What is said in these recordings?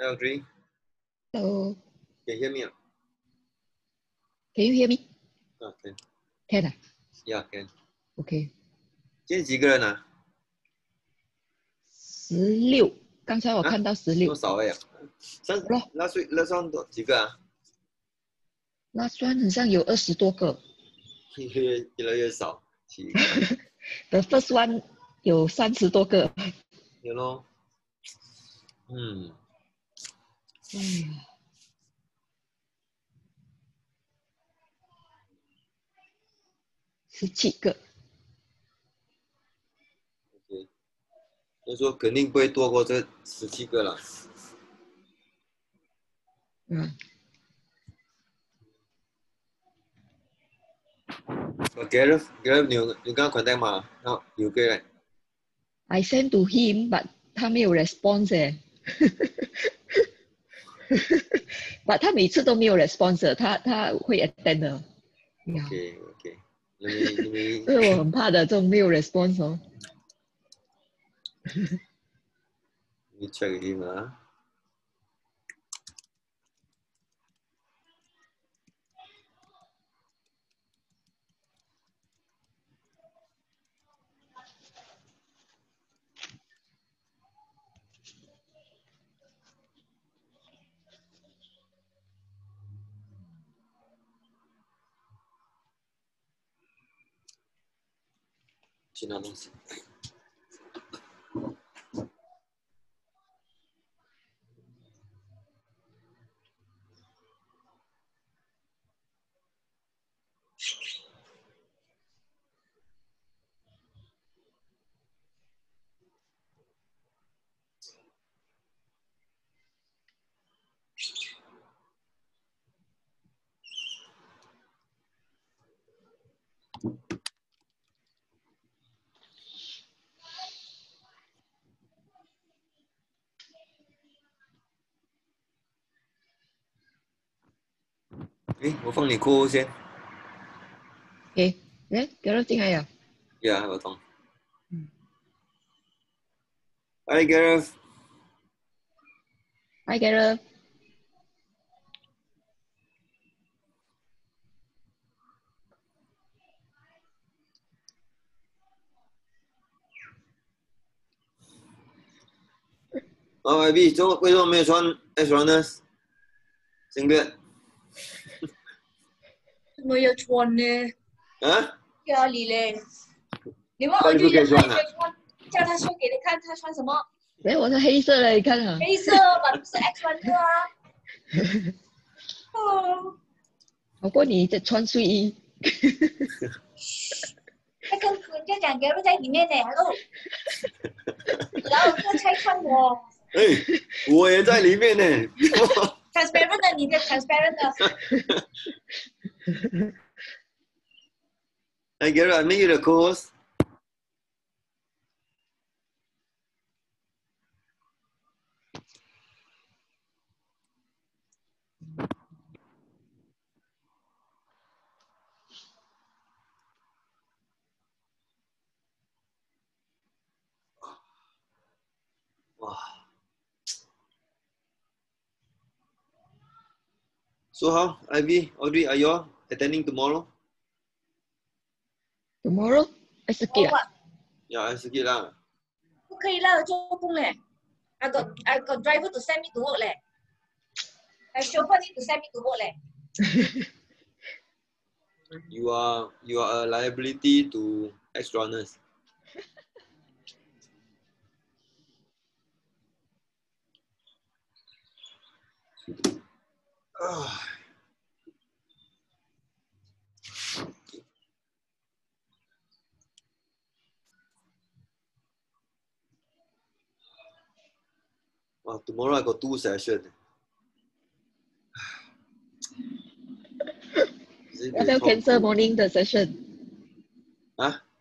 Audrey, Hello. can you hear me? Can you hear me? Can. Can 啊 Yeah, can. OK 今天几个人啊？ 16，刚才我看到这么16。少呀？last one 多几个啊？ Last one 好像有20多个。越来越少，奇怪。The first one 有30多个。有咯。嗯。哎呀，17个。OK， 所以说肯定不会多过这17个了。嗯。Gareth， 你刚刚 contact 吗？有个人。I sent to him, but 他没有 response 哎。but 他每次都没有 response 的，他会 attend 的。OK， 你所以我很怕的这种没有 response 哦。你 check him 啊。去拿东西。我放你裤先。OK， Gareth 进来了。Yeah， 我懂。Hi Gareth。Hi Gareth。IB， 为什么没有穿 X-Runners ？Singlet？ 没有穿呢。啊？家里嘞，你问家里不可以穿啊？叫他秀给你看，他穿什么？我是黑色的，你看啊。黑色吧，不是 X Runner 啊。哦。好过你在穿睡衣。他跟人家讲 Gary 在里面呢 ，Hello。然后就拆穿我。我也在里面呢。transparent 的，你的 transparent 的。Hey Gary, I make you the co-host. Wow. So how, Ivy, Audrey, are you all attending tomorrow? Tomorrow? Sikit ah? Ya, sikit lah. 不可以让我做工嘞。I got driver to send me to work 嘞。I chauffeur need to send me to work 嘞。You are a liability to X-Runners. Wow, tomorrow I got 2 sessions. What about cancel morning the session?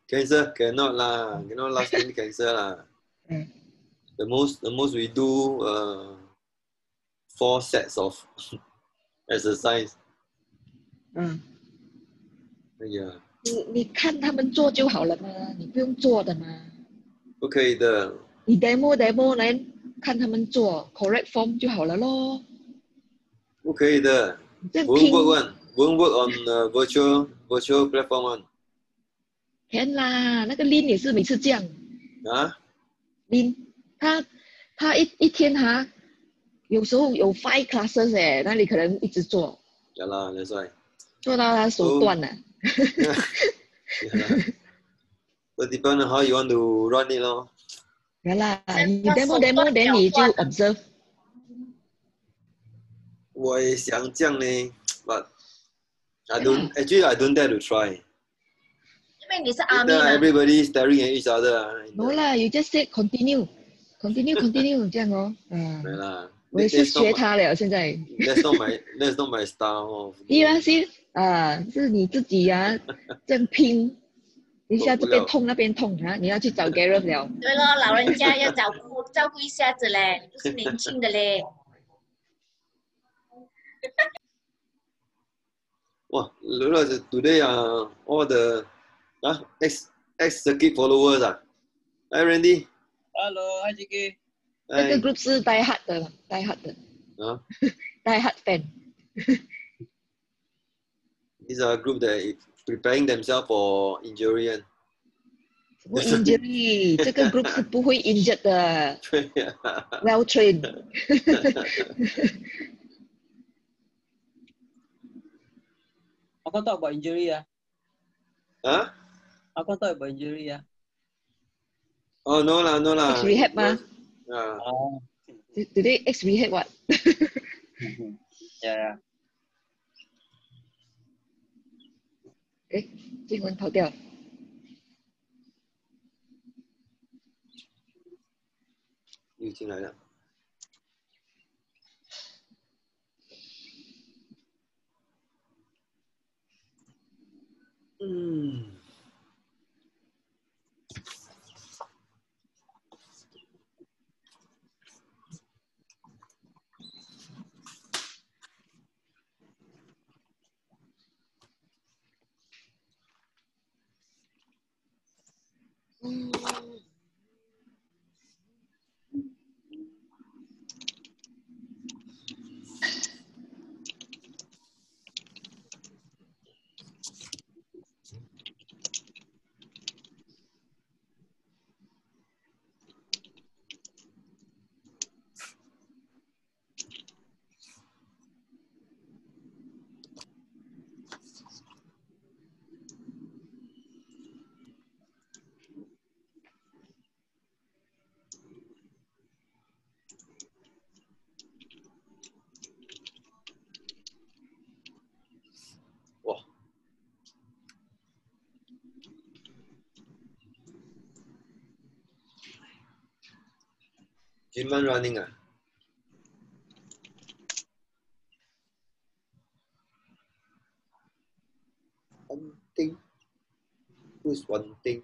Cancel? Cannot lah. Cannot last minute cancel lah. The most we do 4 sets of exercise. 哎呀，你看他们做就好了嘛，你不用做的嘛。不可以的。你 demo 来看他们做 correct form 就好了咯。不可以的这样 ，won't 拼 work one, won't work on virtual platform one. 天啦，那个 Lin 也是每次这样。啊 Lin 他一天有时候有5 classes 哎，那你可能一直做， ，yeah 啦，that's right. 做到他手断了。Yeah 啦，but depend on how you want to run it 咯。原来你那手 demo 断 then 你就脚断 observe。我也想这样呢，but I 对 don't 啦 actually I don't dare to try. 因为你是 Later army 嘛， everybody staring at each other. No 啦，you just say continue 这样哦。没啦，我也是 that's not 学 my 他了，现在。that's not my style. 是是你自己这样拼，一下这边痛那边痛你要去找 Gareth 了。对咯，老人家要照顾一下子嘞，你不是年轻的嘞。哇，look today all the ex circuit followers Hi Randy. Hello, hi JK. 这个 Hi. group 是 die hard 的，die hard die hard fan。These are a group that is preparing themselves for injury 什么 injury？ 这个 group 是不会 injured 的对呀。 ，well trained。How come talk about injury啊 How come talk about injury？Oh no 啦 no 啦。 Ex rehab 吗？Oh. Today ex rehab what？ Yeah. 哎，英文跑掉。又进来了。哇，Gymman running One thing. Who's one thing?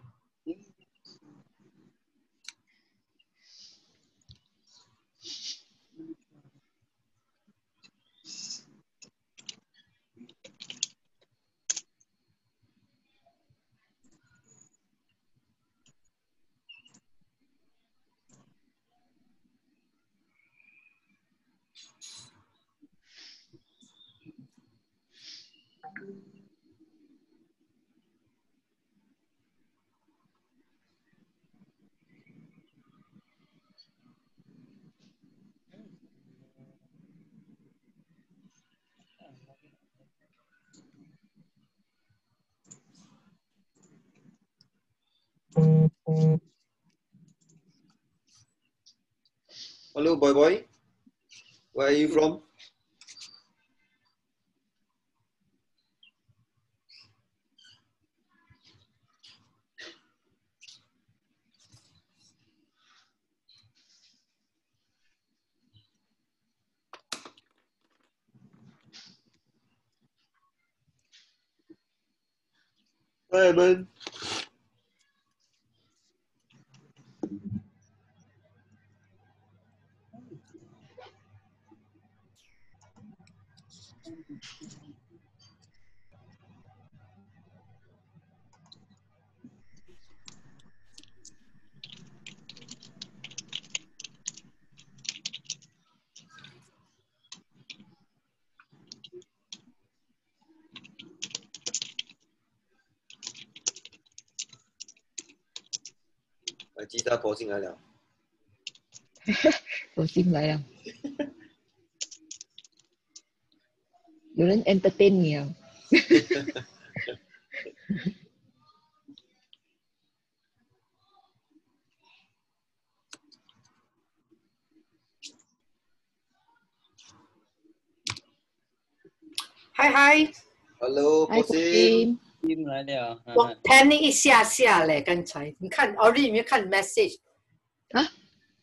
Hello, boy. Where are you from? Hi, Evan. 吉他跑进来了。我进来了，有人 entertain 你啊。嗨嗨， Hello，嗨，波心。进来了。我 panic 一下下嘞，刚才你看 Ori 有没有看 message？啊，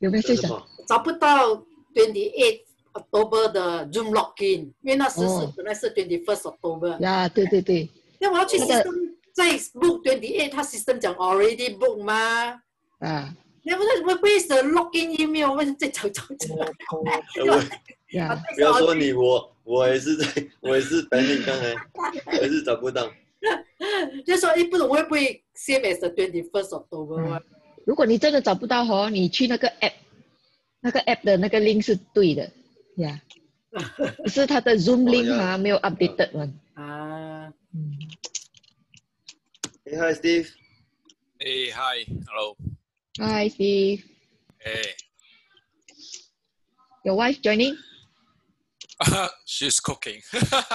有这 message 啊？什么？找不到28 October 的 Zoom login，因为那时是哦本来是21st October。呀，对对对，那我要去那个 system 再 book 28，他 system 讲 already book 吗？啊，那不是 where's the login email？我再找。呀，不要说你，我也是我也是 pending 刚才，我也是找不到。就说不懂会不会 same as the 21st October？如果你真的找不到哦，你去那个 app， 那个 app 的那个 link 是对的，呀，可是它的 Zoom link 哈没有 updated one。啊，Hey, hi Steve. Hey, hi, hello. Hi Steve, Hey, your wife joining? she's cooking.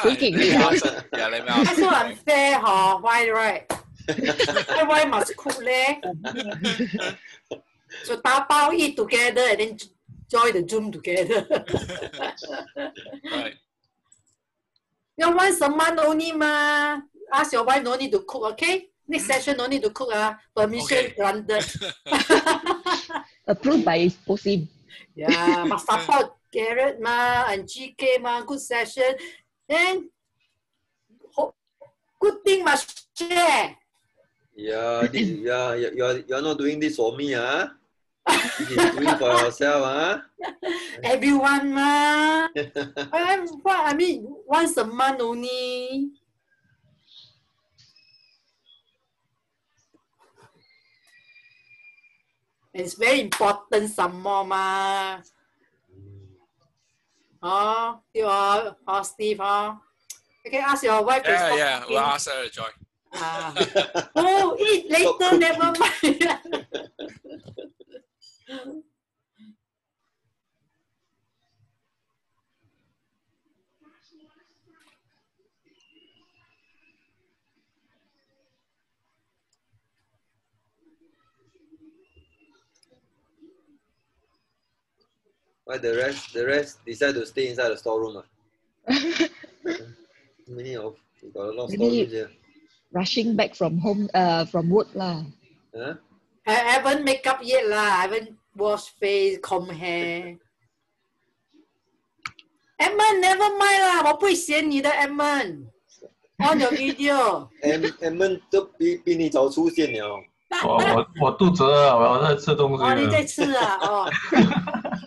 Cooking. Let me ask. Yeah, let me ask. That's so unfair, huh? Why, right? Why must cook leh? So 打包 eat together and then join the Zoom together. Right. You once a month only ma. Ask your wife no need to cook, okay? Next session no need to cook. Permission Okay. granted. Approved by Posim. Yeah, but support Garrett ma and GK ma. Good session. Then good thing must share. Yeah, you're not doing this for me, huh? This is doing for yourself, huh? Everyone ma. I mean once a month only. It's very important some more ma. Oh, you are, Steve, huh? You can ask your wife to Yeah, stop yeah. cooking. We'll ask her to join. Oh, eat later, never mind. Why the rest decide to stay inside the storeroom? Many of you got a lot of Maybe storerooms here. rushing back from home, from work lah. Huh? I haven't make up yet lah. I haven't washed face, comb hair. Edmund, never mind 啦，我不会嫌你的 Edmund。On your video. Edmund 都比你早出现了。我肚子饿了，我在吃东西哦，了。你在吃啊？哦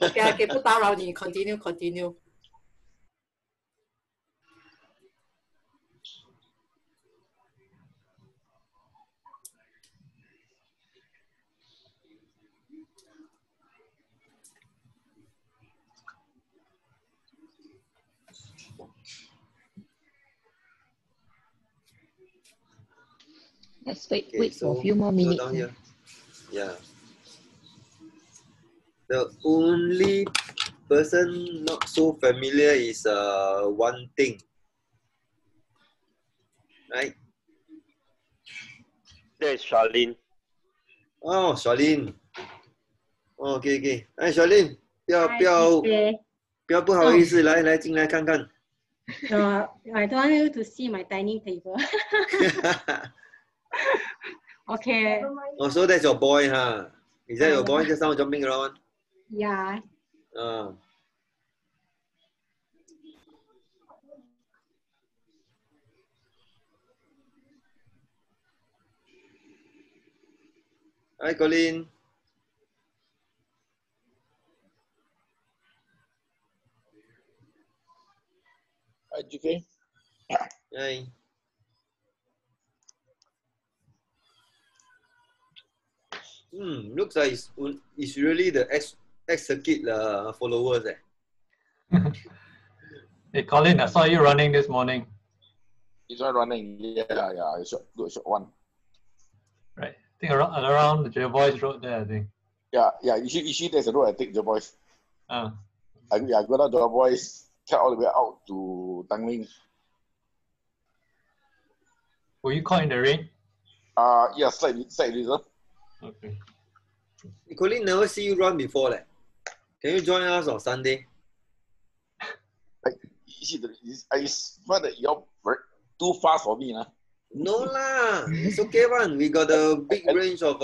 ，OK，不打扰你 ，continue。Let's wait Okay, for a so few more minutes. down here. Yeah. The only person not so familiar is one thing, right? That is Charlene. Oh, Charlene. Oh, okay. 哎，Charlene，不要不好意思，来进来看看。I don't want you to see my dining table. Okay. Oh, so that's your boy, huh? Is that your boy just now jumping around? Yeah. Hi, Colin. Hi, GK. Hi. Looks like it's really the X-Circuit followers. Hey, Colin, I saw you running this morning. He's not running. Yeah. I shot one. Right. I think around the Jervois Road there, I think. Yeah. Usually there's a road I take the boys. Uh, I go down to the boys, cut all the way out to Tanglin. were you caught in the rain? Yeah, slightly, sir. Okay. Colin never see you run before. Can you join us on Sunday? I find that you're too fast for me. No lah, it's okay one. We got a big range of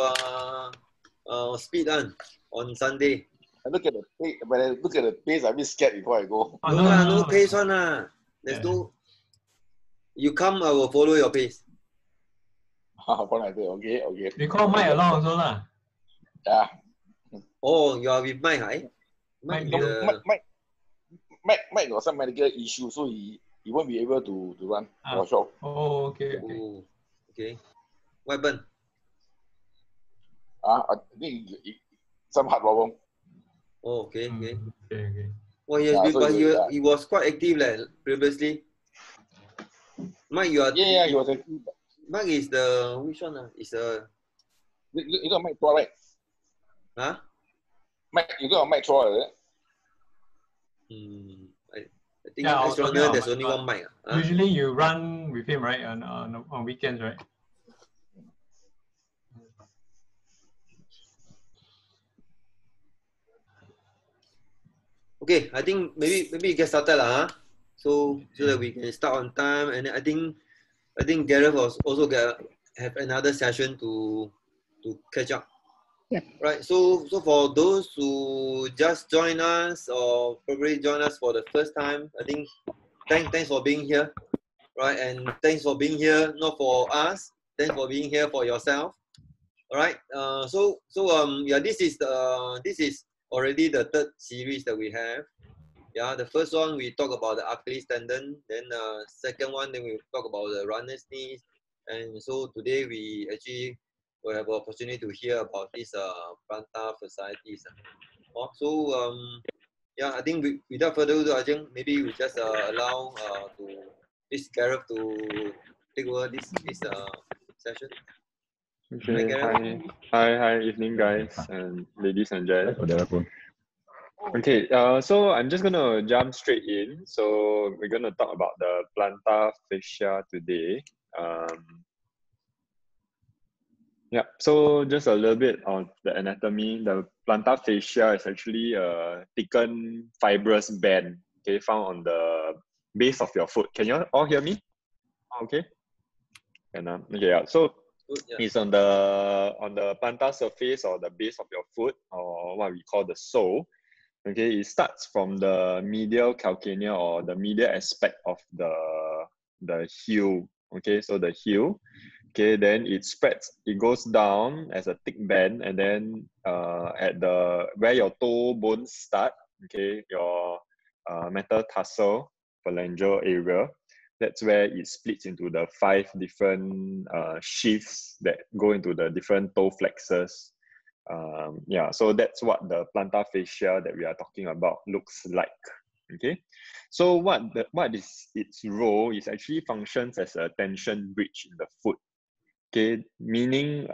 speed on Sunday. I look at the pace, when I look at the pace, I'm a bit scared before I go. Oh, no pace one lah. There's no. You come, I will follow your pace. Okay. You call Mike along also lah. Yeah. Oh, you are with Mike, eh? Mike got some medical issue, so he won't be able to run for sure. Oh, okay. Oh, okay. What happened? I think some heart problem. Oh, okay. Okay. Well, he was quite active previously. Mike, you are. Yeah, he was active. Mike is the which one? Is you got Mike Chua, right? Huh? Mike, you got Mike Chua, right? I think as runner, there's only one Mike. Usually you run with him, right? On weekends, right? Okay, I think maybe we get started lah. So that we can start on time, and I think Gareth was also have another session to catch up. Yep. Right. So for those who just join us or probably join us for the first time, I think thanks for being here, right? And thanks for being here not for us. Thanks for being here for yourself. All right. This is already the third series that we have. Yeah, the first one we talk about the Achilles tendon, then second one then we talk about the runner's knees, and so today we actually will have an opportunity to hear about this plantar fasciitis. I think without further ado, I think maybe we just allow this Gareth to take over this session. Okay, hi, evening guys and ladies and gents. Okay, so I'm just gonna jump straight in. So we're gonna talk about the plantar fascia today. So just a little bit on the anatomy. The plantar fascia is actually a thickened fibrous band, okay, found on the base of your foot. Can you all hear me? Okay. So it's on the plantar surface or the base of your foot, or what we call the sole. Okay, it starts from the medial calcanea or the medial aspect of the heel. Okay, so the heel. Okay, then it spreads. It goes down as a thick band, and then at where your toe bones start. Okay, your metatarsal phalangeal area. That's where it splits into the 5 different sheaths that go into the different toe flexors. So that's what the plantar fascia that we are talking about looks like. Okay, so what is its role? Is actually functions as a tension bridge in the foot. Okay, meaning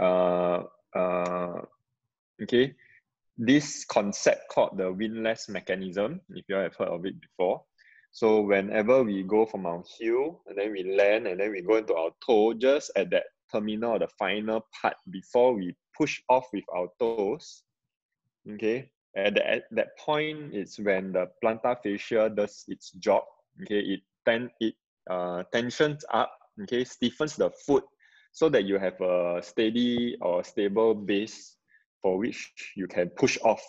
this concept called the windlass mechanism, if you have heard of it before. So whenever we go from our heel and then we land and then we go into our toe, just at that terminal or the final part before we push off with our toes, okay, at that point it's when the plantar fascia does its job. Okay, it tensions up, okay, stiffens the foot so that you have a steady or stable base for which you can push off.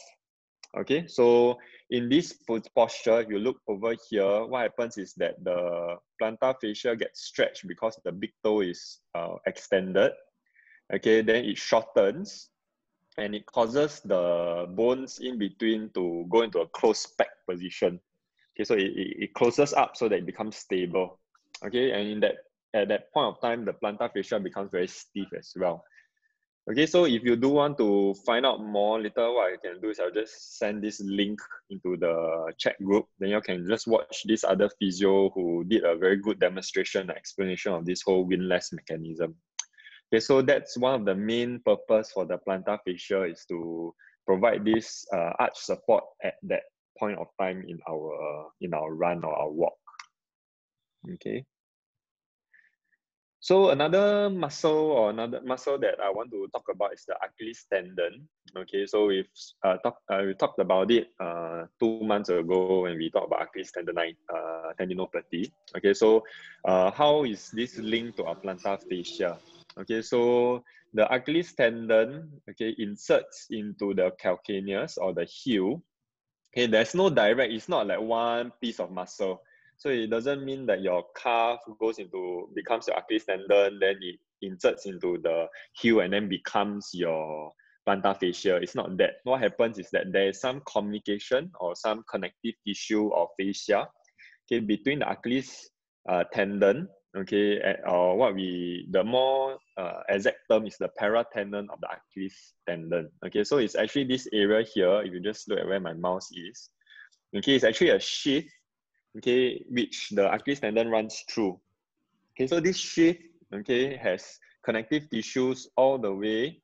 Okay, so in this posture, if you look over here, what happens is that the plantar fascia gets stretched because the big toe is extended. Okay, then it shortens and it causes the bones in between to go into a closed pack position. Okay, so it closes up so that it becomes stable. Okay, and at that point of time, the plantar fascia becomes very stiff as well. Okay, so if you do want to find out more later, what I can do is I'll just send this link into the chat group. Then you can just watch this other physio who did a very good demonstration and explanation of this whole windlass mechanism. Okay, so that's one of the main purpose for the plantar fascia is to provide this arch support at that point of time in our run or our walk. Okay. So another muscle that I want to talk about is the Achilles tendon. Okay, so we talked about it 2 months ago when we talked about Achilles tendinopathy. Okay, so how is this linked to our plantar fascia? Okay, so the Achilles tendon, okay, inserts into the calcaneus or the heel. Okay, there's no direct, it's not like one piece of muscle. So it doesn't mean that your calf becomes your Achilles tendon, then it inserts into the heel and then becomes your plantar fascia. It's not that. What happens is that there is some communication or some connective tissue or fascia, okay, between the Achilles tendon, okay, or the more exact term is the paratendon of the Achilles tendon. Okay, so it's actually this area here. If you just look at where my mouse is, okay, it's actually a sheath, okay, which the Achilles tendon runs through. Okay, so this sheath, okay, has connective tissues all the way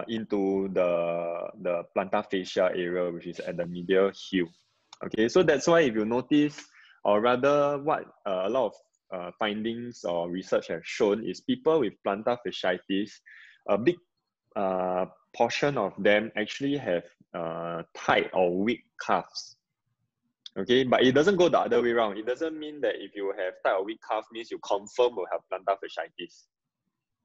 into the plantar fascia area, which is at the medial heel. Okay, so that's why if you notice, or rather what a lot of findings or research have shown is people with plantar fasciitis, a big portion of them actually have tight or weak calves. Okay, but it doesn't go the other way around. It doesn't mean that if you have tight or weak calf means you confirm will have plantar fasciitis.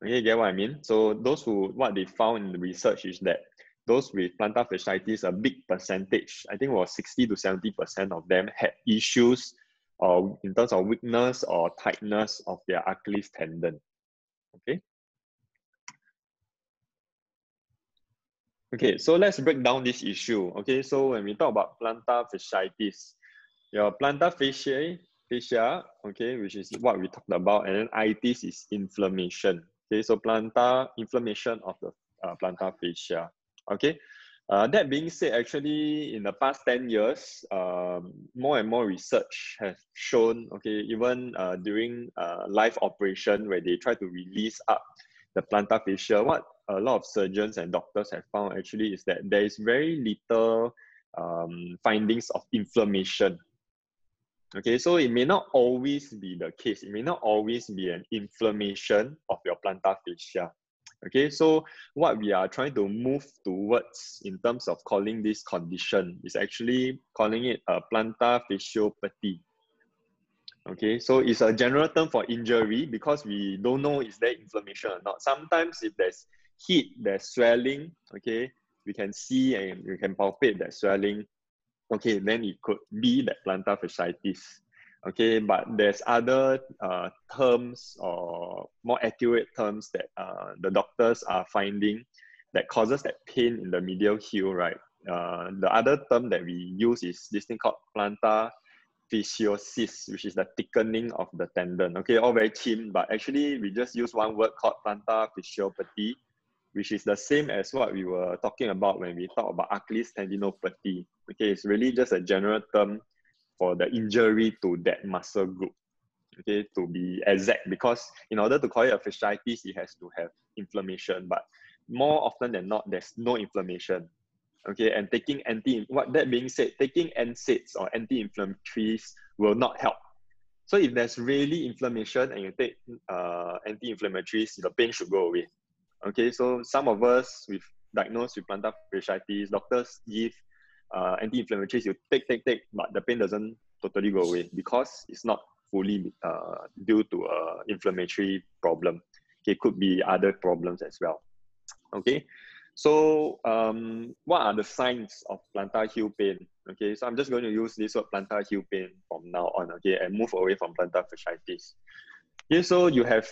Okay, you get what I mean? So what they found in the research is that those with plantar fasciitis, a big percentage, I think it was 60 to 70% of them had issues in terms of weakness or tightness of their Achilles tendon. Okay. Okay, so let's break down this issue. Okay, so when we talk about plantar fasciitis, your plantar fascia, okay, which is what we talked about, and then itis is inflammation. Okay, so inflammation of the plantar fascia. Okay, that being said, actually in the past 10 years, more and more research has shown, okay, even during live operation where they try to release up the plantar fascia, what a lot of surgeons and doctors have found actually is that there is very little findings of inflammation. Okay, so it may not always be the case. It may not always be an inflammation of your plantar fascia. Okay, so what we are trying to move towards in terms of calling this condition is actually calling it a plantar fasciopathy. Okay, so it's a general term for injury because we don't know is there inflammation or not. Sometimes if there's heat, there's swelling, okay, we can see and we can palpate that swelling. Okay, then it could be that plantar fasciitis. Okay, but there's other terms or more accurate terms that the doctors are finding that causes that pain in the medial heel, right? The other term that we use is this thing called plantar fasciosis, which is the thickening of the tendon. Okay, all very cheap, but actually we just use one word called plantar fasciopathy, which is the same as what we were talking about when we talk about Achilles tendinopathy. Okay, it's really just a general term for the injury to that muscle group. Okay, to be exact, because in order to call it a fasciitis, it has to have inflammation, but more often than not, there's no inflammation. Okay, and taking that being said, taking NSAIDs or anti-inflammatories will not help. So if there's really inflammation and you take anti-inflammatories, the pain should go away. Okay, so some of us diagnosed with plantar fasciitis, doctors give anti-inflammatories, you take, but the pain doesn't totally go away because it's not fully due to an inflammatory problem. Okay, it could be other problems as well. Okay, so what are the signs of plantar heel pain? Okay, so I'm just going to use this word plantar heel pain from now on, okay, and move away from plantar fasciitis. Okay, so you have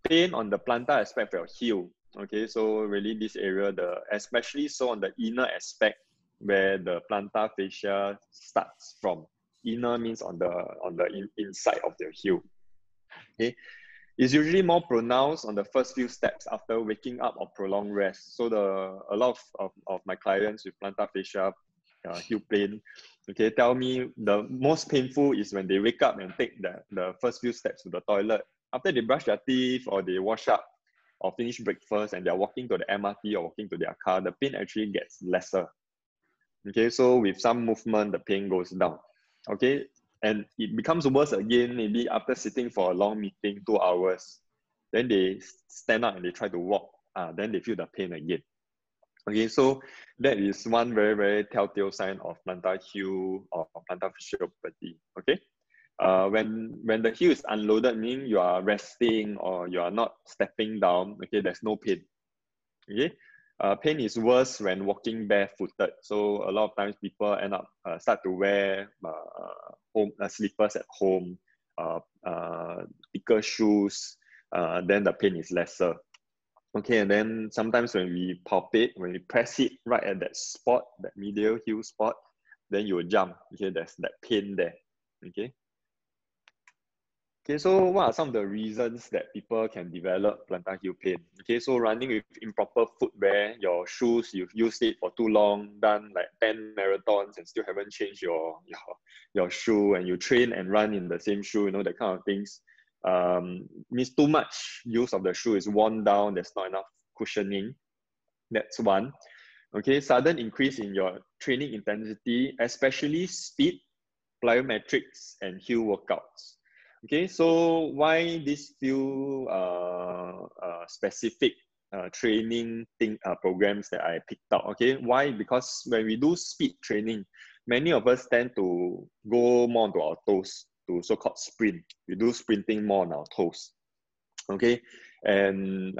pain on the plantar aspect of your heel. Okay, so really this area, especially so on the inner aspect where the plantar fascia starts from. Inner means on the inside of the heel. Okay, it's usually more pronounced on the first few steps after waking up or prolonged rest. So a lot of my clients with plantar fascia heel pain, okay, tell me the most painful is when they wake up and take the first few steps to the toilet. After they brush their teeth or they wash up, or finish breakfast and they're walking to the MRT or walking to their car, the pain actually gets lesser. Okay, so with some movement, the pain goes down. Okay, and it becomes worse again, maybe after sitting for a long meeting, 2 hours. Then they stand up and they try to walk. Then they feel the pain again. Okay, so that is one very, very telltale sign of plantar heel or plantar fasciopathy. Okay, when the heel is unloaded, meaning you are resting or you are not stepping down. Okay, there's no pain. Okay, pain is worse when walking barefooted. So a lot of times people end up start to wear slippers at home, thicker shoes. Then the pain is lesser. Okay, and then sometimes when we palpate, when we press it right at that spot, that medial heel spot, then you will jump. Okay, there's that pain there. Okay. Okay, so what are some of the reasons that people can develop plantar heel pain? Okay, so running with improper footwear, your shoes, you've used it for too long, done like 10 marathons and still haven't changed your shoe, and you train and run in the same shoe, you know, that kind of things. Means too much use of the shoe is worn down, there's not enough cushioning. That's one. Okay, sudden increase in your training intensity, especially speed, plyometrics, and heel workouts. Okay, so why these few specific training programs that I picked out? Okay, why? Because when we do speed training, many of us tend to go more onto our toes, to so-called sprint. We do sprinting more on our toes. Okay, and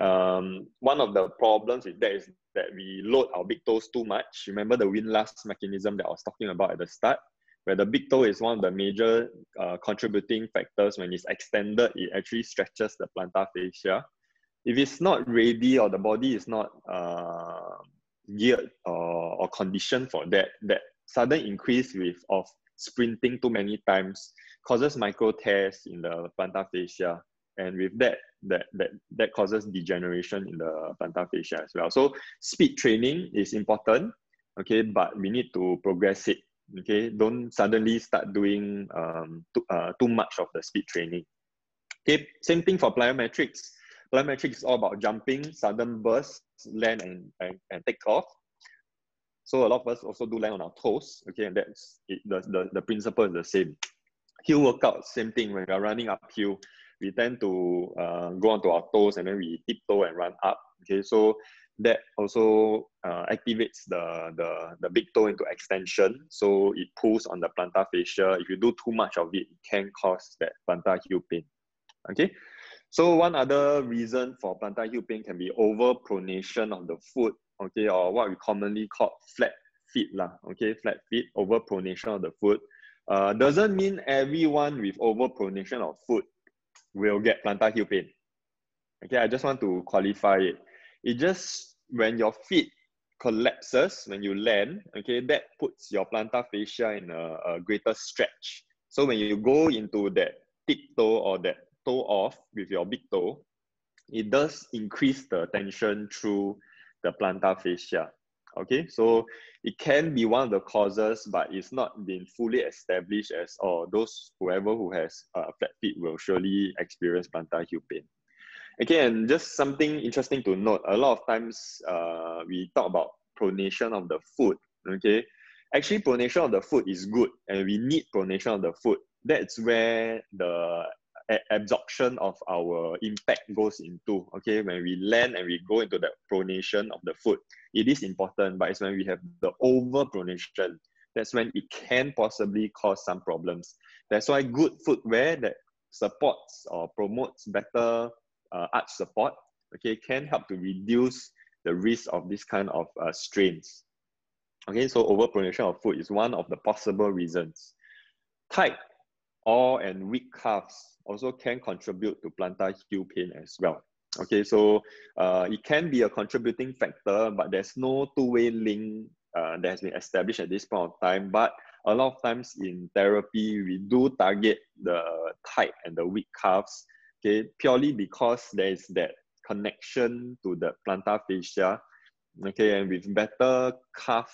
one of the problems with that is that we load our big toes too much. Remember the windlass mechanism that I was talking about at the start, where the big toe is one of the major contributing factors. When it's extended, it actually stretches the plantar fascia. If it's not ready or the body is not geared or conditioned for that, that sudden increase of sprinting too many times causes micro tears in the plantar fascia, and with that causes degeneration in the plantar fascia as well. So speed training is important, okay, but we need to progress it. Okay, don't suddenly start doing too much of the speed training. Okay, same thing for plyometrics. Plyometrics is all about jumping, sudden bursts, land and take off. So a lot of us also do land on our toes. Okay, and that's it, the principle is the same. Heel workouts, same thing. When we are running uphill, we tend to go onto our toes and then we tiptoe and run up. Okay, so that also activates the big toe into extension, so it pulls on the plantar fascia. If you do too much of it, it can cause that plantar heel pain. Okay, so one other reason for plantar heel pain can be overpronation of the foot, okay, or what we commonly call flat feet lah. Okay, flat feet, overpronation of the foot. Doesn't mean everyone with overpronation of foot will get plantar heel pain. Okay, I just want to qualify it. It just, when your feet collapses, when you land, okay, that puts your plantar fascia in a greater stretch. So when you go into that tiptoe or that toe off with your big toe, it does increase the tension through the plantar fascia. Okay, so it can be one of the causes, but it's not been fully established as, whoever who has flat feet will surely experience plantar heel pain. Okay, and just something interesting to note, a lot of times we talk about pronation of the foot. Okay, actually pronation of the foot is good, and we need pronation of the foot. That's where the absorption of our impact goes into. Okay, when we land and we go into that pronation of the foot, it is important, but it's when we have the over pronation, that's when it can possibly cause some problems. That's why good footwear that supports or promotes better arch support, okay, can help to reduce the risk of this kind of strains. Okay, so overpronation of foot is one of the possible reasons. Tight and weak calves also can contribute to plantar heel pain as well. Okay, so it can be a contributing factor, but there's no two-way link that has been established at this point of time. But a lot of times in therapy, we do target the tight and the weak calves, okay, purely because there is that connection to the plantar fascia, okay, and with better calf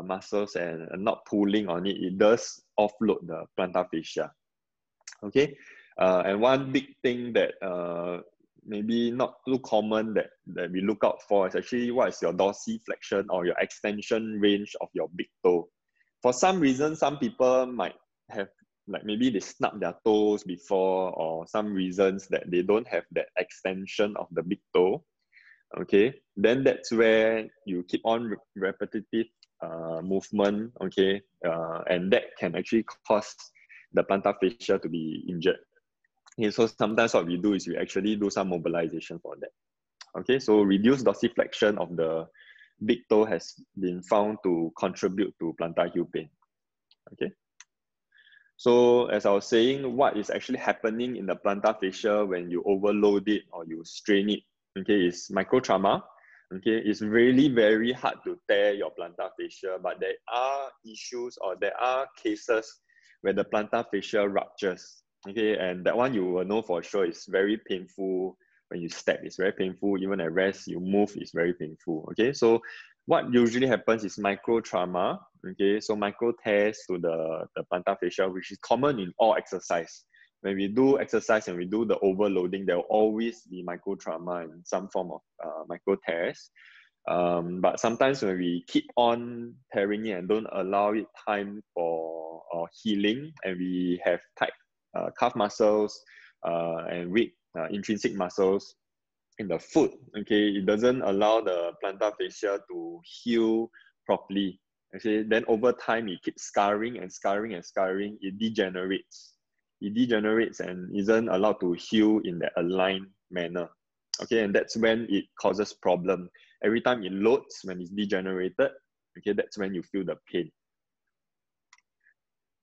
muscles and not pulling on it, it does offload the plantar fascia. Okay, and one big thing that maybe not too common that we look out for is actually what is your dorsiflexion or your extension range of your big toe. For some reason, some people might have, like maybe they snub their toes before, or some reasons that they don't have that extension of the big toe. Okay, then that's where you keep on repetitive movement, okay, and that can actually cause the plantar fascia to be injured. Okay, so sometimes what we do is we actually do some mobilization for that. Okay, so reduced dorsiflexion of the big toe has been found to contribute to plantar heel pain. Okay, so as I was saying, what is actually happening in the plantar fascia when you overload it or you strain it, okay, is microtrauma. Okay, it's really very hard to tear your plantar fascia, but there are issues or there are cases where the plantar fascia ruptures. Okay, and that one you will know for sure is very painful. When you step, it's very painful. Even at rest, you move, it's very painful. Okay, so what usually happens is microtrauma. Okay, so micro tears to the plantar fascia, which is common in all exercise. When we do exercise and we do the overloading, there will always be microtrauma in some form of micro tears. But sometimes when we keep on tearing it and don't allow it time for healing, and we have tight calf muscles and weak intrinsic muscles in the foot, okay, it doesn't allow the plantar fascia to heal properly. Okay, then over time it keeps scarring and scarring and scarring. It degenerates. It degenerates and isn't allowed to heal in that aligned manner. Okay, and that's when it causes problem. Every time it loads, when it's degenerated, okay, that's when you feel the pain.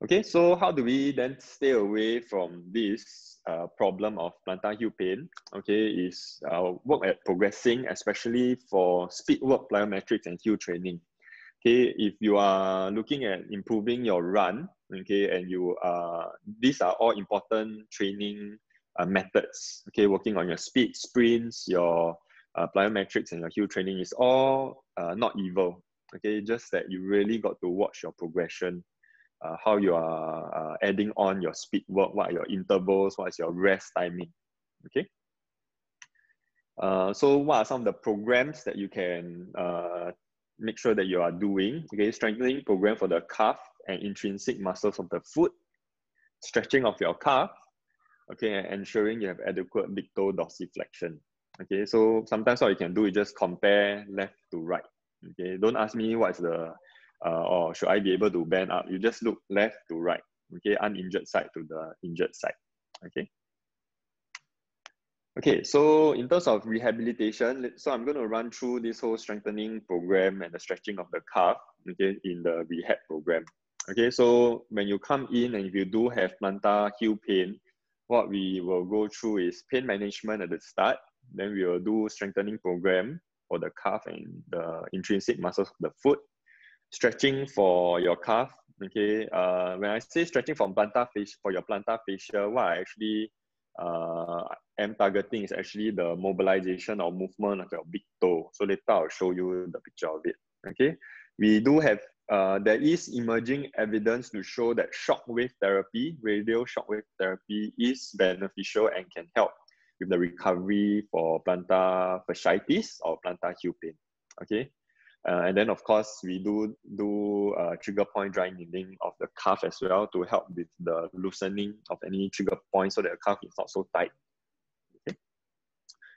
Okay, so how do we then stay away from this problem of plantar heel pain? Okay, is work at progressing, especially for speed work, plyometrics, and heel training. Okay, if you are looking at improving your run, okay, and you these are all important training methods. Okay, working on your speed, sprints, your plyometrics, and your heel training is all not evil. Okay, just that you really got to watch your progression. How you are adding on your speed work, what are your intervals, what is your rest timing, okay? So what are some of the programs that you can make sure that you are doing? Okay, strengthening program for the calf and intrinsic muscles of the foot, stretching of your calf, okay, and ensuring you have adequate big toe dorsiflexion. Okay, so sometimes what you can do is just compare left to right. Okay, don't ask me what's the or should I be able to bend up? You just look left to right, okay, uninjured side to the injured side, okay. Okay, so in terms of rehabilitation, so I'm going to run through this whole strengthening program and the stretching of the calf, okay, in the rehab program. Okay, so when you come in and if you do have plantar heel pain, what we will go through is pain management at the start. Then we will do strengthening program for the calf and the intrinsic muscles of the foot. Stretching for your calf, okay. When I say stretching from plantar fascia, for your plantar fascia, what I actually am targeting is actually the mobilization or movement of your big toe. So later I'll show you the picture of it. Okay, we do have there is emerging evidence to show that shockwave therapy, radial shockwave therapy, is beneficial and can help with the recovery for plantar fasciitis or plantar heel pain. Okay. And then, of course, we do trigger point dry needling of the calf as well to help with the loosening of any trigger point so that the calf is not so tight. Okay,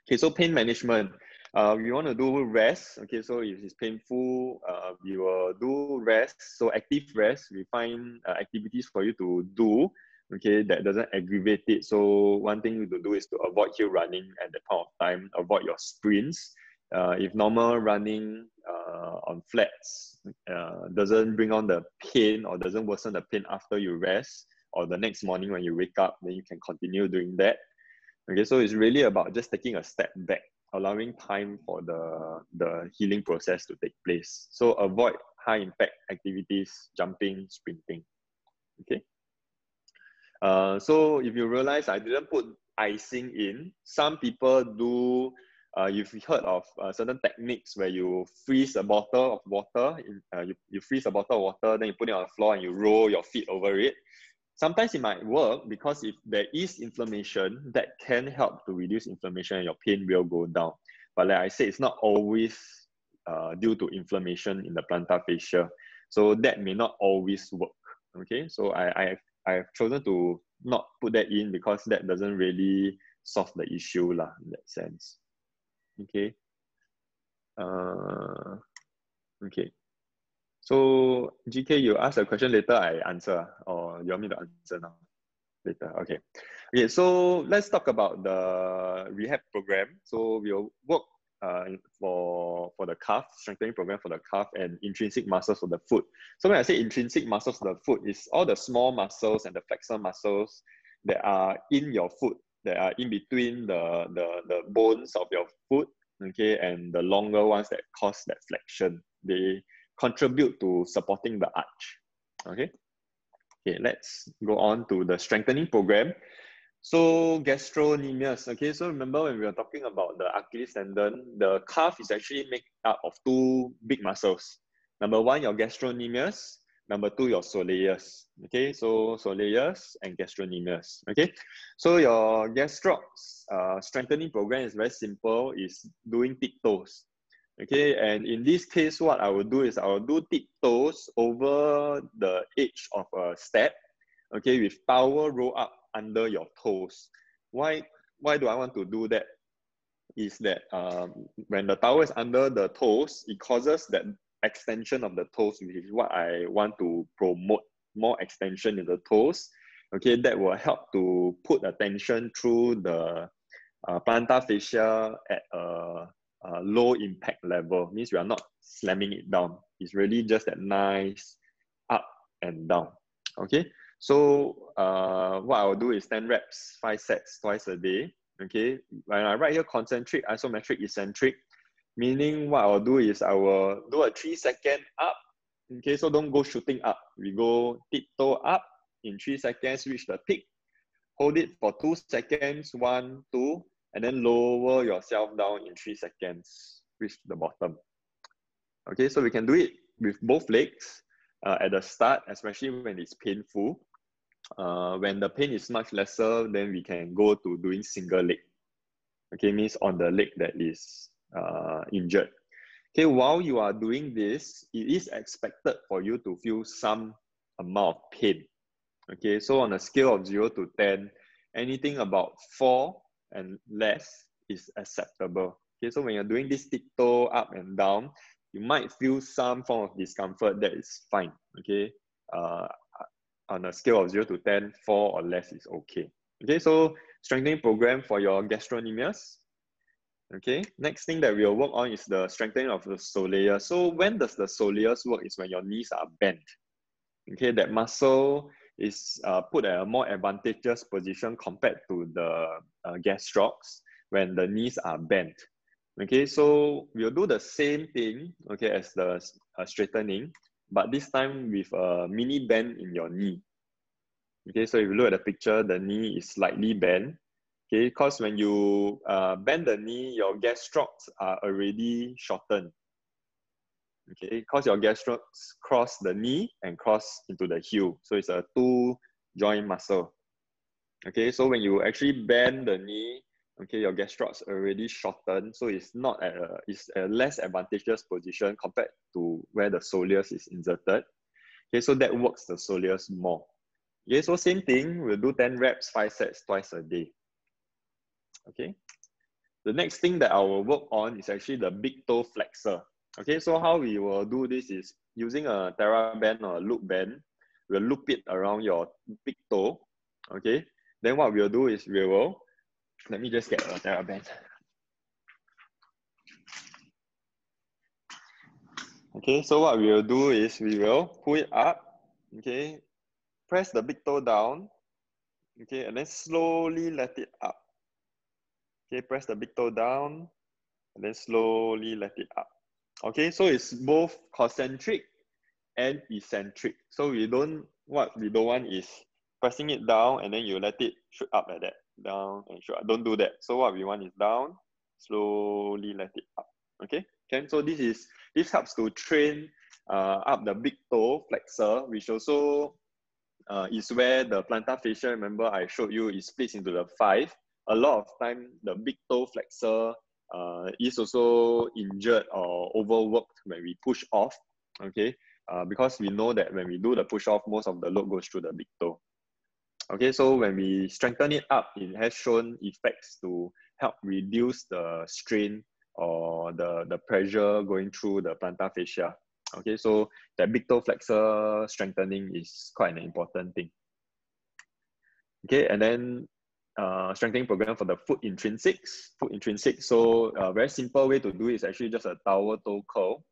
okay, so pain management. We want to do rest. Okay, so if it's painful, we will do rest. So active rest, we find activities for you to do, okay, that doesn't aggravate it. So one thing to do is to avoid heel running at that point of time, avoid your sprints. If normal running on flats doesn't bring on the pain or doesn't worsen the pain after you rest or the next morning when you wake up, then you can continue doing that. Okay, so it's really about just taking a step back, allowing time for the healing process to take place. So avoid high impact activities, jumping, sprinting. Okay. So if you realize I didn't put icing in, some people do. You've heard of certain techniques where you freeze a bottle of water. You freeze a bottle of water, then you put it on the floor and you roll your feet over it. Sometimes it might work because if there is inflammation, that can help to reduce inflammation and your pain will go down. But like I said, it's not always due to inflammation in the plantar fascia. So that may not always work. Okay, so I've chosen to not put that in because that doesn't really solve the issue lah, in that sense. Okay. Okay. So GK, you ask a question later, I answer, or you want me to answer now? Later, okay. Okay, so let's talk about the rehab program. So we'll work for the calf, strengthening program for the calf and intrinsic muscles for the foot. So when I say intrinsic muscles for the foot, it's all the small muscles and the flexor muscles that are in your foot, that are in between the bones of your foot, okay, and the longer ones that cause that flexion. They contribute to supporting the arch. Okay. Okay, let's go on to the strengthening program. So gastrocnemius. Okay, so remember when we were talking about the Achilles tendon, the calf is actually made up of two big muscles. Number one, your gastrocnemius. Number two, your soleus. Okay, so soleus and gastrocnemius. Okay, so your gastrocs strengthening program is very simple. Is doing tiptoes. Okay, and in this case, what I will do is I will do tiptoes over the edge of a step, okay, with towel roll up under your toes. Why do I want to do that? Is that when the towel is under the toes, it causes that extension of the toes, which is what I want to promote, more extension in the toes. Okay, that will help to put the tension through the plantar fascia at a low impact level. Means we are not slamming it down. It's really just that nice up and down. Okay, so what I will do is 10 reps, 5 sets, twice a day. Okay, when I write here concentric, isometric, eccentric, meaning what I'll do is I will do a 3-second up. Okay, so don't go shooting up. We go tiptoe up in 3 seconds, reach the peak. Hold it for 2 seconds, 1, 2, and then lower yourself down in 3 seconds, reach the bottom. Okay, so we can do it with both legs at the start, especially when it's painful. When the pain is much lesser, then we can go to doing single leg. Okay, means on the leg that is injured. Okay, while you are doing this, it is expected for you to feel some amount of pain. Okay, so on a scale of 0 to 10, anything about 4 and less is acceptable. Okay, so when you're doing this tiptoe up and down, you might feel some form of discomfort. That is fine. Okay, on a scale of 0 to 10, 4 or less is okay. Okay, so strengthening program for your gastrocnemius. Okay, next thing that we'll work on is the strengthening of the soleus. So when does the soleus work? Is when your knees are bent. Okay, that muscle is put at a more advantageous position compared to the gastrocs when the knees are bent. Okay, so we'll do the same thing, okay, as the straightening, but this time with a mini bend in your knee. Okay, so if you look at the picture, the knee is slightly bent. Okay, because when you bend the knee, your gastrocs are already shortened. Okay, because your gastrocs cross the knee and cross into the heel. So it's a 2 joint muscle. Okay, so when you actually bend the knee, okay, your gastrocs already shortened. So it's not at it's a less advantageous position compared to where the soleus is inserted. Okay, so that works the soleus more. Okay, so same thing, we'll do 10 reps, 5 sets, twice a day. Okay, the next thing that I will work on is actually the big toe flexor. Okay, so how we will do this is using a TheraBand or a loop band. We'll loop it around your big toe. Okay, then what we'll do is we will, let me just get a TheraBand. Okay, so what we will do is we will pull it up. Okay, press the big toe down. Okay, and then slowly let it up. Okay, press the big toe down and then slowly let it up. Okay, so it's both concentric and eccentric. So what we don't want is pressing it down and then you let it shoot up like that. Down and shoot up. Don't do that. So what we want is down, slowly let it up. Okay, so this helps to train up the big toe flexor, which also is where the plantar fascia, remember I showed you, is split into the 5. A lot of time, the big toe flexor is also injured or overworked when we push off, okay? Because we know that when we do the push off, most of the load goes through the big toe. Okay, so when we strengthen it up, it has shown effects to help reduce the strain or the pressure going through the plantar fascia. Okay, so that big toe flexor strengthening is quite an important thing. Okay, and then strengthening program for the foot intrinsics. So a very simple way to do it is actually just a tower toe curl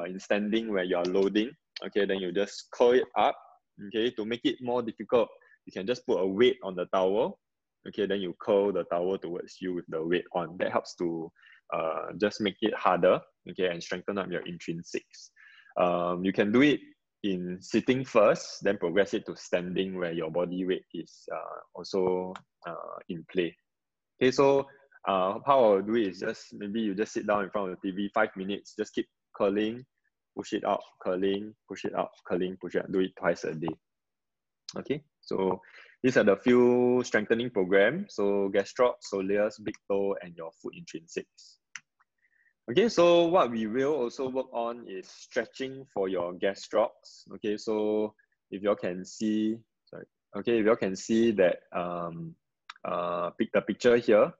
in standing where you are loading. Okay, then you just curl it up. Okay, to make it more difficult, you can just put a weight on the towel. Okay, then you curl the towel towards you with the weight on. That helps to just make it harder, okay, and strengthen up your intrinsics. You can do it in sitting first, then progress it to standing where your body weight is also in play. Okay, so how I'll do it is just maybe you just sit down in front of the TV 5 minutes, just keep curling, push it out, curling, push it out, curling, push it out. Do it twice a day. Okay, so these are the few strengthening programs. So gastroc, soleus, big toe, and your foot intrinsics. Okay, so what we will also work on is stretching for your gastrocs. Okay, so if you all can see, sorry. Okay, if you all can see that pick the picture here.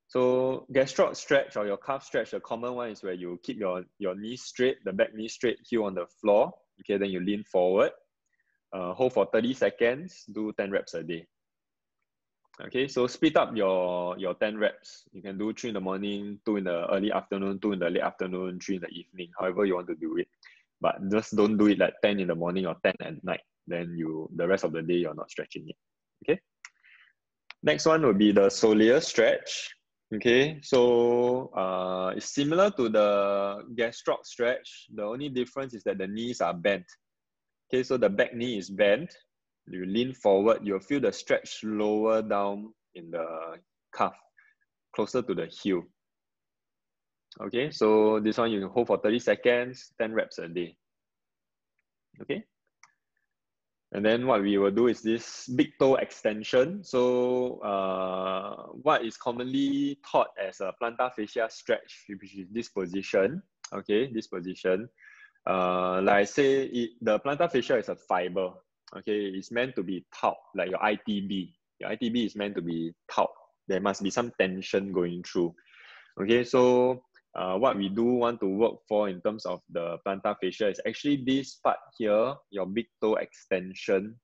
So gastroc stretch or your calf stretch, the common one is where you keep your knee straight, the back knee straight, heel on the floor. Okay, then you lean forward. Hold for 30 seconds, do 10 reps a day. Okay, so split up your 10 reps. You can do 3 in the morning, 2 in the early afternoon, 2 in the late afternoon, 3 in the evening, however you want to do it. But just don't do it like 10 in the morning or 10 at night. Then the rest of the day, you're not stretching it. Okay. Next one will be the soleus stretch. Okay, so it's similar to the gastroc stretch. The only difference is that the knees are bent. Okay, so the back knee is bent. You lean forward, you'll feel the stretch lower down in the calf, closer to the heel. Okay, so this one you can hold for 30 seconds, 10 reps a day. Okay. And then what we will do is this big toe extension. So what is commonly taught as a plantar fascia stretch, which is this position. Okay, this position. Like I say, the plantar fascia is a fiber. Okay, it's meant to be taut, like your ITB. Your ITB is meant to be taut. There must be some tension going through. Okay, so what we do want to work for in terms of the plantar fascia is actually this part here, your big toe extension.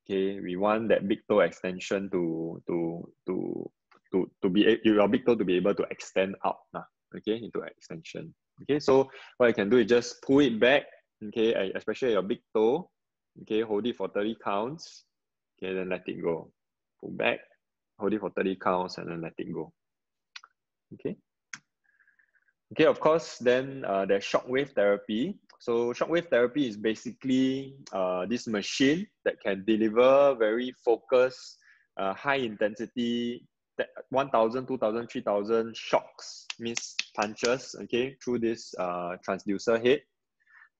Okay, we want that big toe extension to be your big toe to be able to extend out. Okay, into extension. Okay, so what you can do is just pull it back. Okay, especially your big toe. Okay, hold it for 30 counts. Okay, then let it go. Pull back, hold it for 30 counts, and then let it go. Okay. Okay, of course, then there's shockwave therapy. So shockwave therapy is basically this machine that can deliver very focused, high intensity, 1,000, 2,000, 3,000 shocks, means punches, okay, through this transducer head.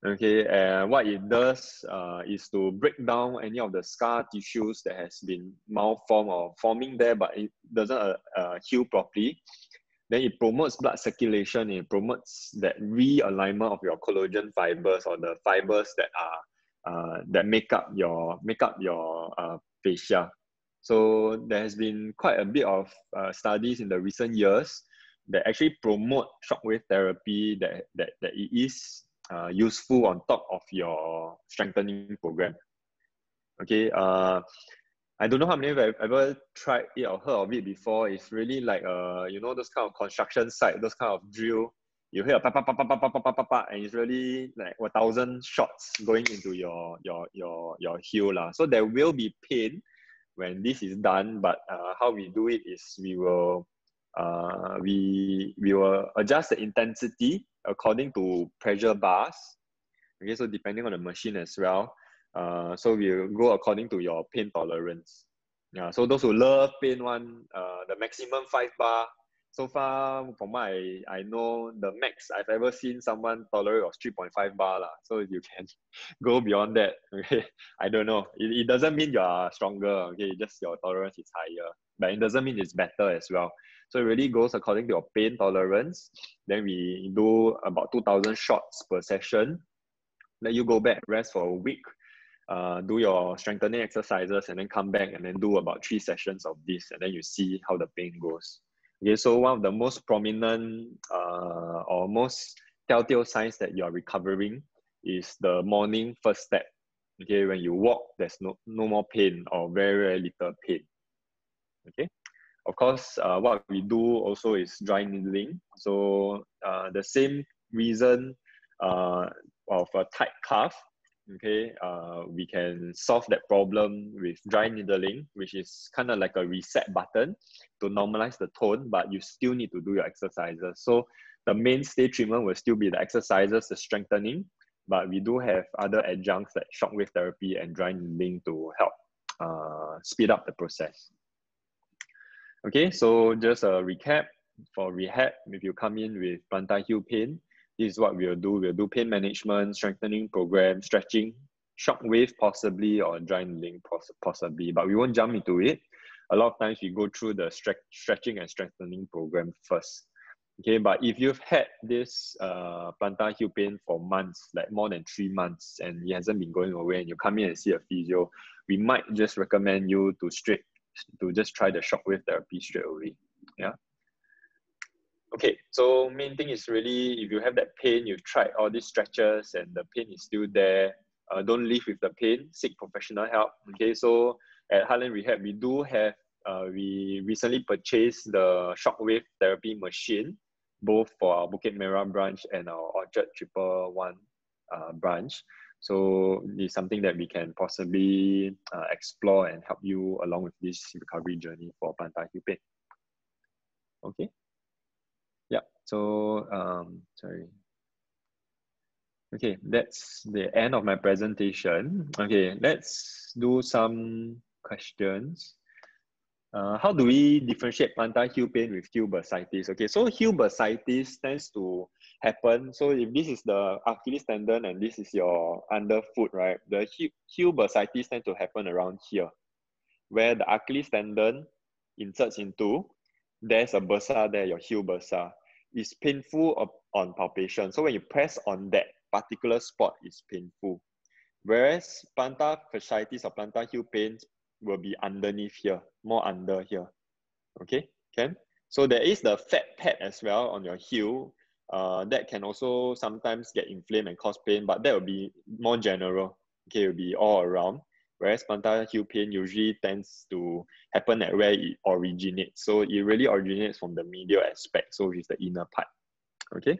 Okay, and what it does is to break down any of the scar tissues that has been malformed or forming there, but it doesn't heal properly. Then it promotes blood circulation. It promotes that realignment of your collagen fibers or the fibers that are that make up your fascia. So there has been quite a bit of studies in the recent years that actually promote shockwave therapy. That it is useful on top of your strengthening program. Okay. I don't know how many of you have ever tried it or heard of it before. It's really like you know, those kind of construction site, those kind of drill. You hear a pa pa pa pa pa pa pa pa pa, and it's really like 1,000 shots going into your heel lah. So there will be pain when this is done, but how we do it is we will adjust the intensity according to pressure bars. Okay, so depending on the machine as well. So we'll go according to your pain tolerance. Yeah, so those who love pain one, the maximum 5 bar So far, from what I know, the max I've ever seen someone tolerate was 3.5 bar lah. So if you can go beyond that, okay, I don't know. It doesn't mean you are stronger, okay, just your tolerance is higher. But it doesn't mean it's better as well. So it really goes according to your pain tolerance. Then we do about 2,000 shots per session. Let you go back, rest for a week, do your strengthening exercises, and then come back and then do about 3 sessions of this, and then you see how the pain goes. Okay, so one of the most prominent or most telltale signs that you are recovering is the morning first step. Okay, when you walk, there's no more pain or very, very little pain. Okay, of course, what we do also is dry needling. So the same reason of a tight calf, okay, we can solve that problem with dry needling, which is kind of like a reset button to normalize the tone, but you still need to do your exercises. So the mainstay treatment will still be the exercises, the strengthening, but we do have other adjuncts like shockwave therapy and dry needling to help speed up the process. Okay, so just a recap for rehab. If you come in with plantar heel pain, this is what we'll do. We'll do pain management, strengthening program, stretching, shockwave possibly, or dry needling possibly, but we won't jump into it. A lot of times we go through the stretching and strengthening program first. Okay, but if you've had this plantar heel pain for months, like more than 3 months, and it hasn't been going away, and you come in and see a physio, we might just recommend you to just try the shockwave therapy straight away. Yeah. Okay, so main thing is really, if you have that pain, you've tried all these stretches and the pain is still there, don't live with the pain, seek professional help. Okay, so at Heartland Rehab, we do have, we recently purchased the shockwave therapy machine, both for our Bukit Merah branch and our Orchard 111 branch. So it's something that we can possibly explore and help you along with this recovery journey for plantar heel pain. Okay. Yeah, so, sorry. Okay, that's the end of my presentation. Okay, let's do some questions. How do we differentiate plantar heel pain with heel bursitis? Okay, so heel bursitis tends to happen. So if this is the Achilles tendon and this is your underfoot, right? The heel bursitis tend to happen around here, where the Achilles tendon inserts into, there's a bursa there, your heel bursa. It's painful on palpation. So when you press on that particular spot, it's painful. Whereas plantar fasciitis or plantar heel pain will be underneath here, more under here. Okay, Ken? So there is the fat pad as well on your heel. That can also sometimes get inflamed and cause pain, but that will be more general. Okay, it will be all around. Whereas plantar heel pain usually tends to happen at where it originates. So it really originates from the medial aspect, so it's the inner part. Okay.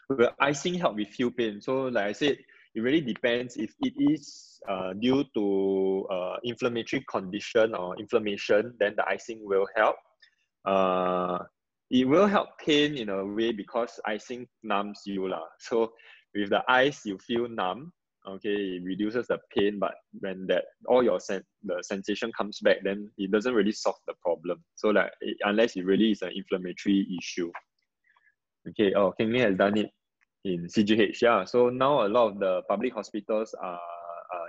Will icing help with heel pain? So like I said, it really depends. If it is due to inflammatory condition or inflammation, then the icing will help. It will help pain in a way because icing numbs you lah. So with the ice, you feel numb. Okay, it reduces the pain, but when that all your the sensation comes back, then it doesn't really solve the problem. So like unless it really is an inflammatory issue. Okay, oh, Keng Lee has done it in CGH. Yeah, so now a lot of the public hospitals are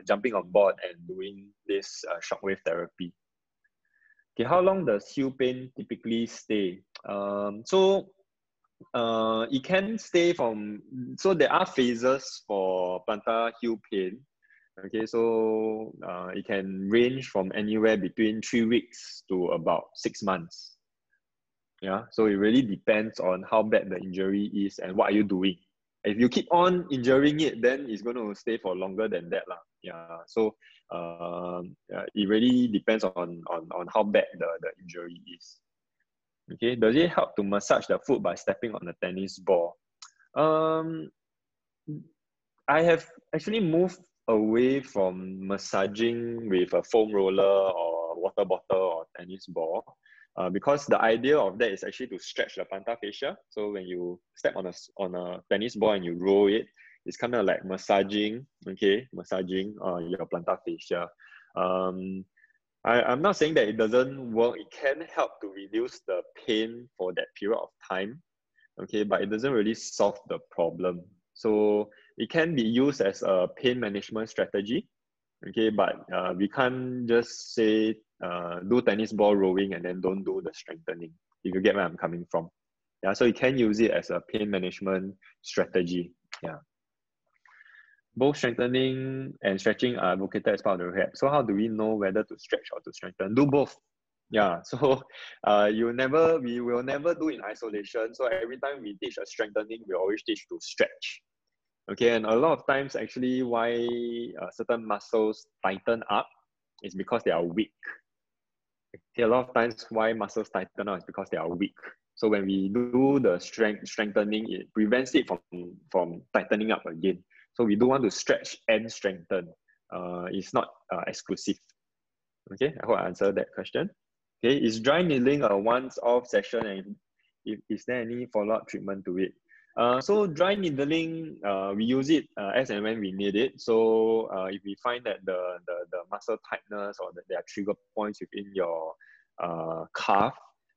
jumping on board and doing this shockwave therapy. Okay, how long does heel pain typically stay? It can stay from, so there are phases for plantar heel pain. Okay, so it can range from anywhere between 3 weeks to about 6 months. Yeah, so it really depends on how bad the injury is and what are you doing. If you keep on injuring it, then it's going to stay for longer than that lah. Yeah, so it really depends on how bad the injury is. Okay, does it help to massage the foot by stepping on a tennis ball? I have actually moved away from massaging with a foam roller or water bottle or tennis ball because the idea of that is actually to stretch the plantar fascia. So when you step on a tennis ball and you roll it, it's kind of like massaging, okay, massaging your plantar fascia. I'm not saying that it doesn't work. It can help to reduce the pain for that period of time, okay, but it doesn't really solve the problem. So it can be used as a pain management strategy, okay, but we can't just say do tennis ball rowing and then don't do the strengthening, if you get where I'm coming from. Yeah, so you can use it as a pain management strategy. Yeah. Both strengthening and stretching are advocated as part of the rehab. So how do we know whether to stretch or to strengthen? Do both. Yeah, so we will never do in isolation. So every time we teach a strengthening, we always teach to stretch. Okay, and a lot of times actually why certain muscles tighten up is because they are weak. Okay, a lot of times why muscles tighten up is because they are weak. So when we do the strengthening, it prevents it from tightening up again. So we do want to stretch and strengthen. It's not exclusive. Okay, I hope I answered that question. Okay, is dry needling a once-off session, and is there any follow-up treatment to it? So dry needling, we use it as and when we need it. So if we find that the muscle tightness or that there are trigger points within your calf,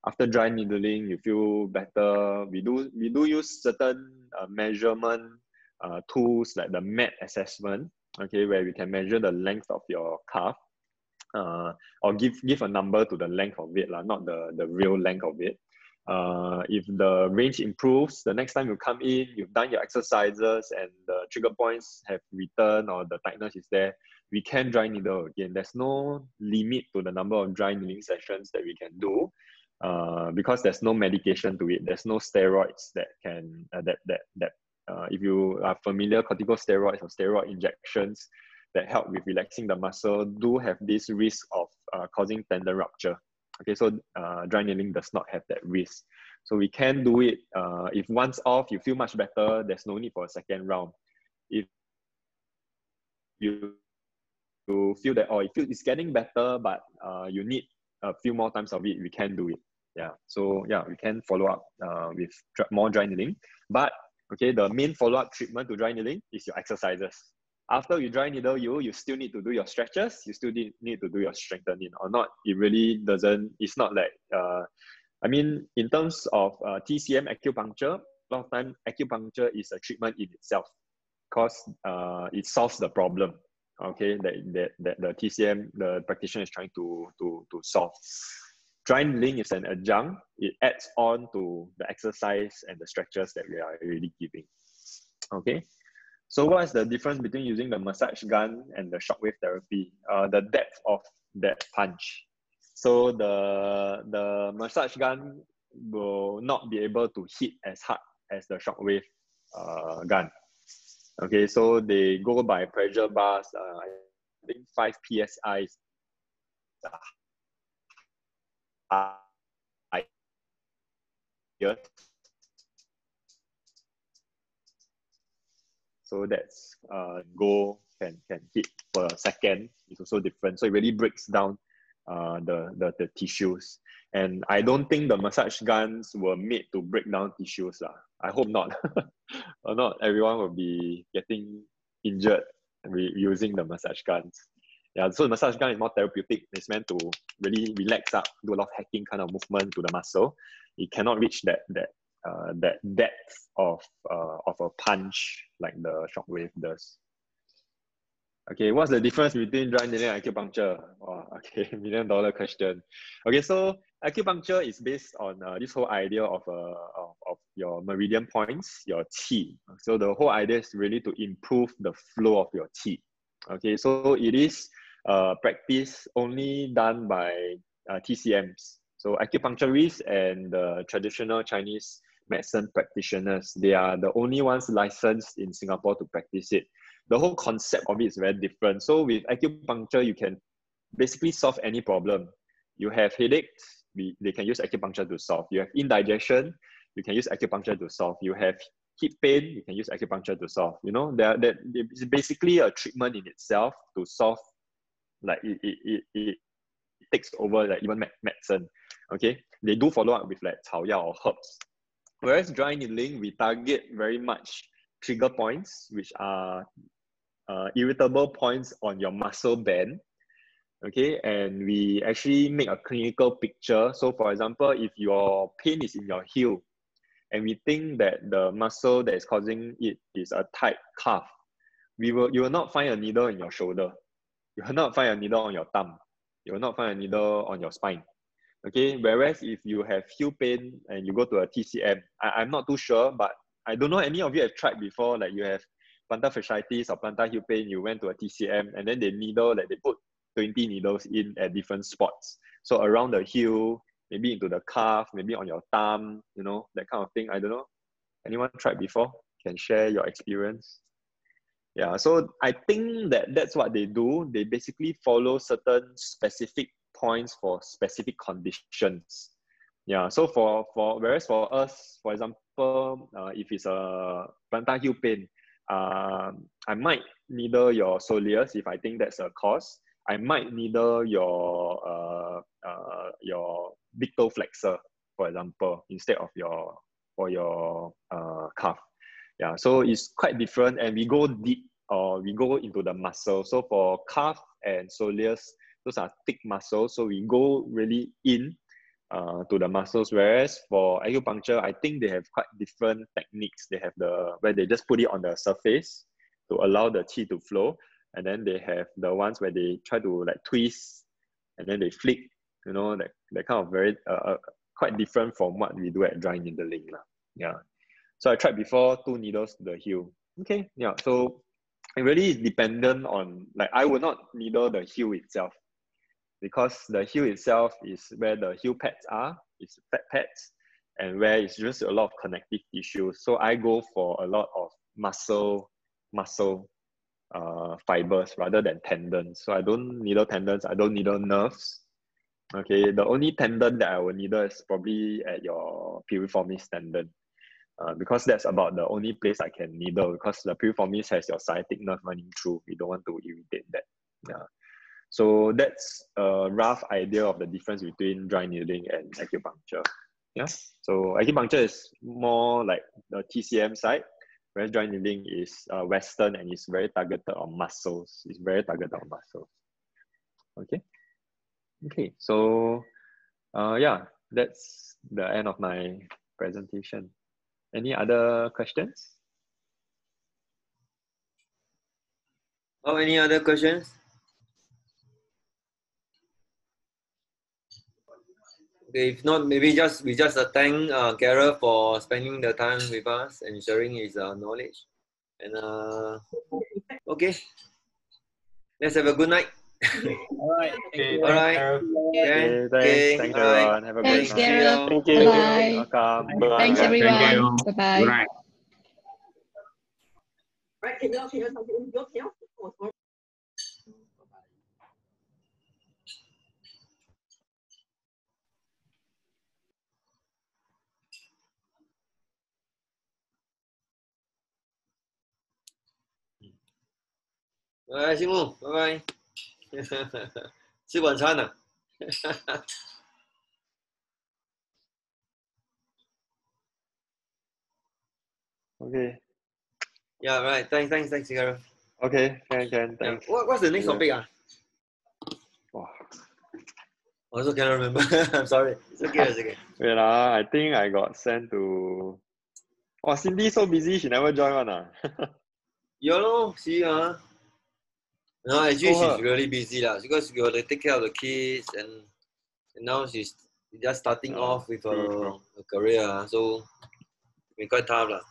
after dry needling, you feel better. We do use certain measurement tools like the MET assessment, okay, where we can measure the length of your calf, or give a number to the length of it, not the real length of it. If the range improves, the next time you come in, you've done your exercises and the trigger points have returned or the tightness is there, we can dry needle again. There's no limit to the number of dry needling sessions that we can do, because there's no medication to it. There's no steroids that can if you are familiar, corticosteroids or steroid injections that help with relaxing the muscle do have this risk of causing tendon rupture. Okay, so dry needling does not have that risk. So we can do it. If once off, you feel much better, there's no need for a second round. If you feel that, it's getting better, but you need a few more times of it, we can do it. Yeah, so yeah, we can follow up with more dry needling. But okay, the main follow-up treatment to dry needling is your exercises. After you dry needle you still need to do your stretches, you still need to do your strengthening. Or not, it really doesn't, it's not like, I mean, in terms of TCM acupuncture, a lot of time acupuncture is a treatment in itself because it solves the problem, okay, that the TCM, the practitioner is trying to solve. Dry needling is an adjunct. It adds on to the exercise and the stretches that we are already giving. Okay. So what is the difference between using the massage gun and the shockwave therapy? The depth of that punch. So the massage gun will not be able to hit as hard as the shockwave gun. Okay, so they go by pressure bars. I think 5 psi. So that's go can hit per second. It's also different. So it really breaks down the tissues. And I don't think the massage guns were made to break down tissues. I hope not. Or not everyone will be getting injured using the massage guns. Yeah, so the massage gun is more therapeutic. It's meant to really relax up, do a lot of hacking kind of movement to the muscle. It cannot reach that depth of a punch like the shockwave does. Okay, what's the difference between dry needling and acupuncture? Oh, okay, $1 million question. Okay, so acupuncture is based on this whole idea of your meridian points, your qi. So the whole idea is really to improve the flow of your qi. Okay, so it is practice only done by TCMs. So acupuncturists and the traditional Chinese medicine practitioners, they are the only ones licensed in Singapore to practice it. The whole concept of it is very different. So with acupuncture, you can basically solve any problem. You have headaches, they can use acupuncture to solve. You have indigestion, you can use acupuncture to solve. You have hip pain, you can use acupuncture to solve. You know, it's basically a treatment in itself to solve, like it takes over like even medicine. Okay, they do follow up with like 草药 or herbs. Whereas dry needling, we target very much trigger points, which are irritable points on your muscle band. Okay, and we actually make a clinical picture. So for example, if your pain is in your heel and we think that the muscle that is causing it is a tight calf, you will not find a needle in your shoulder. You will not find a needle on your thumb. You will not find a needle on your spine. Okay, whereas if you have heel pain and you go to a TCM, I'm not too sure, but I don't know any of you have tried before, like you have plantar fasciitis or plantar heel pain, you went to a TCM and then they put 20 needles in at different spots. So around the heel, maybe into the calf, maybe on your thumb, you know, that kind of thing. I don't know. Anyone tried before? Can share your experience? Yeah, so I think that's what they do. They basically follow certain specific points for specific conditions. Yeah, so whereas for us, for example, if it's a plantar heel pain, I might needle your soleus if I think that's a cause. I might needle your big toe flexor, for example, instead of your calf. Yeah, so it's quite different, and we go deep, or we go into the muscle. So for calf and soleus, those are thick muscles, so we go really in to the muscles. Whereas for acupuncture, I think they have quite different techniques. They have where they just put it on the surface to allow the qi to flow, and then they have the ones where they try to like twist and then they flick. You know, that kind of very quite different from what we do at dry needling lah. Yeah. So I tried before 2 needles to the heel. Okay, yeah. So it really is dependent on, like, I would not needle the heel itself, because the heel itself is where the heel pads are, it's fat pads, and where it's just a lot of connective tissue. So I go for a lot of muscle fibers rather than tendons. So I don't needle tendons, I don't needle nerves. Okay, the only tendon that I will needle is probably at your piriformis tendon. Because that's about the only place I can needle, because the piriformis has your sciatic nerve running through. We don't want to irritate that. Yeah. So that's a rough idea of the difference between dry needling and acupuncture. Yeah. So acupuncture is more like the TCM side, whereas dry needling is Western and is very targeted on muscles. It's very targeted on muscles. Okay. Okay. So yeah, that's the end of my presentation. Any other questions? Oh, any other questions? Okay, if not, maybe we just thank Carol for spending the time with us and sharing his knowledge. And okay, let's have a good night. All right. Okay, All right. Okay, Okay. thanks Bye. everyone. Have a good Thanks, night. Carol. Thank you. Bye-bye. Welcome. Thanks, Bye. everyone. Thank you. Bye-bye. Good night. Bye, Simu. Bye bye. 吃晚餐了。Okay. Yeah, right. Thanks, Carol. Okay, can. Yeah. Thanks. What's the next Yeah. topic? Wow. Also cannot remember. I'm sorry. It's okay. It's okay. Wait, I think I got sent to. Oh, Cindy so busy, she never join one. You know, see, no, actually Told she's her. really busy lah, because you got to take care of the kids, and now she's just starting off with true. her career, so it's quite tough lah.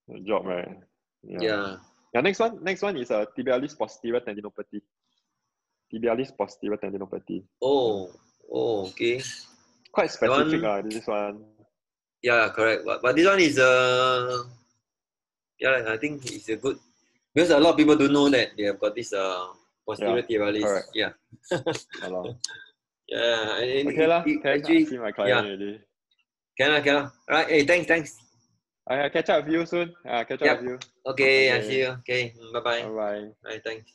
The job, right? Yeah. Yeah. Next one is a tibialis posterior tendinopathy. Tibialis posterior tendinopathy. Oh, okay. Quite specific, one, this one. Yeah, correct. But this one is yeah, I think it's a good, because a lot of people don't know that they have got this posterior tibialis. Correct. Yeah. Yeah. Okay lah. Actually, see my client already. Can. Alright. Hey, thanks. I catch up with you soon. Catch up with you. Okay, I see you. Okay. Bye bye. Bye. Bye. Thanks.